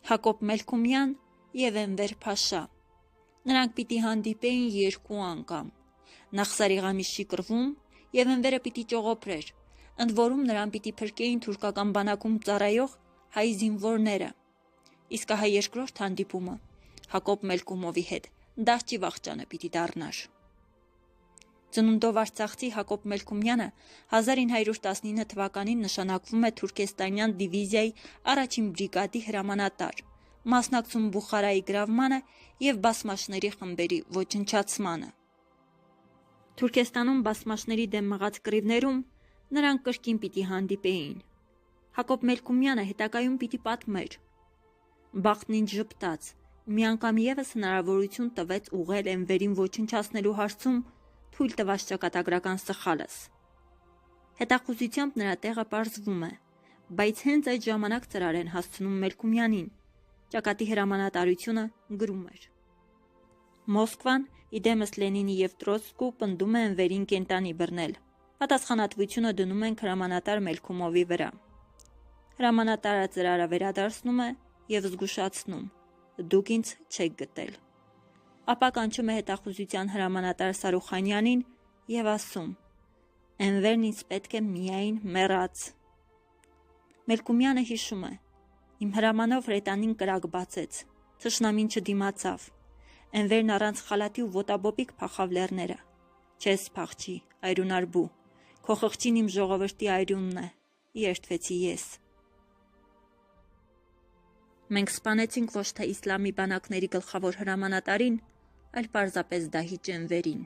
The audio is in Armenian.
Հակոբ Մելքումյան և Էնվեր Փաշա։ Նրանք պիտի հանդիպեին 2 անգամ։ Նախ Սարիղամիշի կռվում և Էնվերը պիտի ճողոպրեր, ընդ որում նրան պիտի փրկեին թուրքական բանակում ծառայող հայ զինվորները։ Իսկ ահա երկրորդ հանդիպումը Հակոբ Մելքումովի հետ դահճի վախճանը պիտի դառնար։ Ծնունդով արցախցի Հակոբ Մելքումյանը 1919 թվականին նշանակվում է Թուրքեստանյան դիվիզիայի 1-ին բրիգադի հրամանատար, մասնակցում Բուխարայի գրավմանը և բասմաշների խմբերի ոչնչացմանը։ Թուրքեստանում բասմաշների դեմ մղած կռիվներում նրանք կրկին պիտի հանդիպեին։ Հակոբ Մելքումյանը հետագայում պիտի պատմեր. «Բախտն ինձ ժպտաց, մի անգամ ևս հնարավորություն տվեց ուղղել Էնվերին ոչնչացնելու հարցում թույլ տված ճակատագրական սխալս»։ Հետախուզությամբ նրա տեղը պարզվում է, բայց հենց այդ ժամանակ ծրար են հասցնում Մելքումյանին։ Ճակատի հրամանատարությունը գրում էր. Մոսկվան, իդեմս Լենինի և Տրոցկու պնդում է Էնվերին կենտանի բռնել։ Պատասխանատվությունը դնում են հրամանատար Մելքումովի վրա։ Հրամանատարը ծրարը վերադարձնում է և զգուշացնում. «Դուք ինձ չեք գտել»։ Ապա կանչում է հետախուզության հրամանատար Սարուխանյանին և ասում. «Էնվերն ինձ պետք է միայն մեռած»։ Մելքումյանը հիշում է. «Իմ հրամանով հրետանին կրակ բացեց, թշնամին չդիմացավ։ Էնվերն առանց խալաթի ու ոտաբոբիկ փախավ լեռները։ Չես փախչի, այրունարբու, քո խղճին իմ ժողովրդի այրունն է, երդվեցի ես»։ Մենք սպանեցինք ոչ թե իսլամի բանակների գլխավոր հրամանատարին, այլ պարզապես դահիճ Էնվերին։